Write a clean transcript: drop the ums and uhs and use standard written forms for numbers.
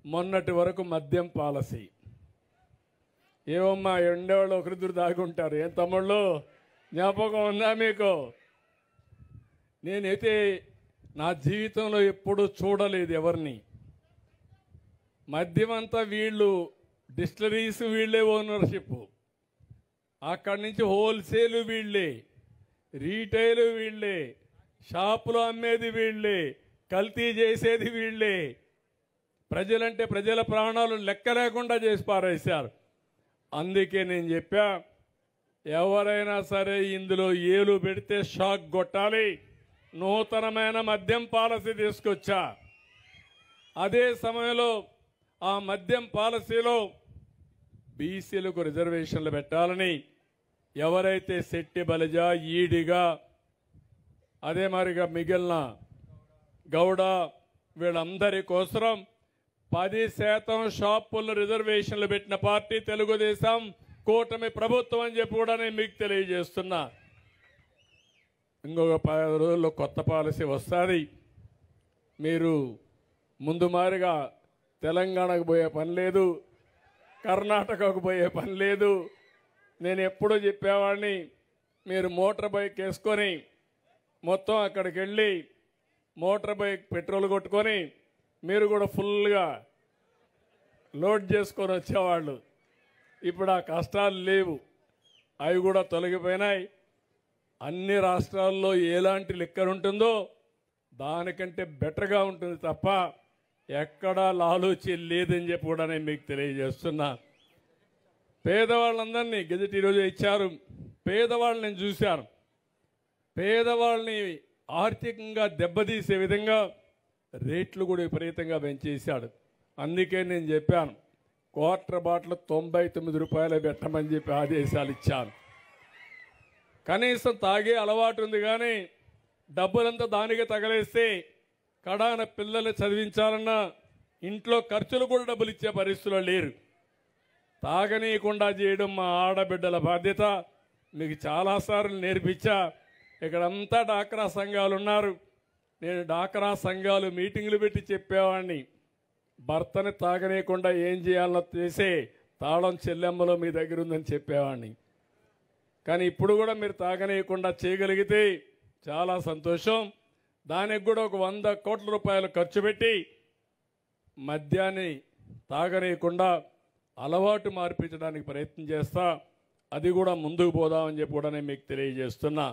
మొన్నటి వరకు మద్యం పాలసీ. ఏమమ్మా ఎండేవాళ్ళు ఒకరిద్దరు దాగుంటారు. ఏం తమ్ముళ్ళు జ్ఞాపకం ఉందా మీకు? నేనైతే నా జీవితంలో ఎప్పుడూ చూడలేదు ఎవరిని. మద్యం అంతా వీళ్ళు, డిస్టిలరీస్ వీళ్ళే ఓనర్షిప్, అక్కడి నుంచి హోల్సేల్ వీళ్ళే, రీటైల్ వీళ్ళే, షాపులో అమ్మేది వీళ్ళే, కల్తీ చేసేది వీళ్ళే. ప్రజలంటే ప్రజల ప్రాణాలు లెక్క లేకుండా చేసి పారేశారు. అందుకే నేను చెప్పా, ఎవరైనా సరే ఇందులో ఏలు పెడితే షాక్ కొట్టాలి. నూతనమైన మద్యం పాలసీ తీసుకొచ్చా. అదే సమయంలో ఆ మద్యం పాలసీలో బీసీలకు రిజర్వేషన్లు పెట్టాలని, ఎవరైతే శెట్టి బలిజ, ఈడిగా, అదే మరిగా మిగిలిన గౌడ వీళ్ళందరి కోసం 10% షాపుల్లో రిజర్వేషన్లు పెట్టిన పార్టీ తెలుగుదేశం కూటమి ప్రభుత్వం అని చెప్పి కూడా నేను మీకు తెలియజేస్తున్నా. ఇంకొక 10 రోజుల్లో కొత్త పాలసీ వస్తుంది. మీరు ముందు మారిగా తెలంగాణకు పోయే పని లేదు, కర్ణాటకకు పోయే పని లేదు. నేను ఎప్పుడూ చెప్పేవాడిని, మీరు మోటార్ బైక్ వేసుకొని మొత్తం అక్కడికి వెళ్ళి మోటార్ బైక్ పెట్రోల్ కొట్టుకొని మీరు కూడా ఫుల్గా లోడ్ చేసుకొని వచ్చేవాళ్ళు. ఇప్పుడు ఆ కష్టాలు లేవు, అవి కూడా తొలగిపోయినాయి. అన్ని రాష్ట్రాల్లో ఎలాంటి లిక్కర్ ఉంటుందో దానికంటే బెటర్గా ఉంటుంది తప్ప ఎక్కడా లాలూచి లేదని చెప్పి కూడా నేను మీకు తెలియజేస్తున్నా. పేదవాళ్ళందరినీ గెజెట్ ఈరోజు ఇచ్చారు. పేదవాళ్ళని నేను చూశాను. పేదవాళ్ళని ఆర్థికంగా దెబ్బతీసే విధంగా రేట్లు కూడా విపరీతంగా పెంచేశాడు. అందుకే నేను చెప్పాను, క్వార్టర్ బాటిల్ 99 రూపాయలు పెట్టమని చెప్పి ఆదేశాలు ఇచ్చాను. కనీసం తాగే అలవాటు ఉంది, కానీ డబ్బులంతా దానికి తగలేస్తే కడాన పిల్లల్ని చదివించాలన్నా ఇంట్లో ఖర్చులు కూడా డబ్బులు ఇచ్చే పరిస్థితుల్లో లేరు. తాగనీయకుండా చేయడం మా ఆడబిడ్డల బాధ్యత. మీకు చాలాసార్లు నేర్పించా. ఇక్కడంతా డాక్రా సంఘాలు ఉన్నారు. నేను డాక్రా సంఘాలు మీటింగులు పెట్టి చెప్పేవాడిని, భర్తని తాగనీయకుండా ఏం చేయాలో చేసే తాళం చెల్లెమ్మలో మీ దగ్గర ఉందని చెప్పేవాడిని. కానీ ఇప్పుడు కూడా మీరు తాగనీయకుండా చేయగలిగితే చాలా సంతోషం. దానికి కూడా ఒక 100 కోట్ల రూపాయలు ఖర్చు పెట్టి మద్యాన్ని తాగనీయకుండా అలవాటు మార్పించడానికి ప్రయత్నం చేస్తా. అది కూడా ముందుకు పోదామని చెప్పి కూడా నేను మీకు తెలియజేస్తున్నా.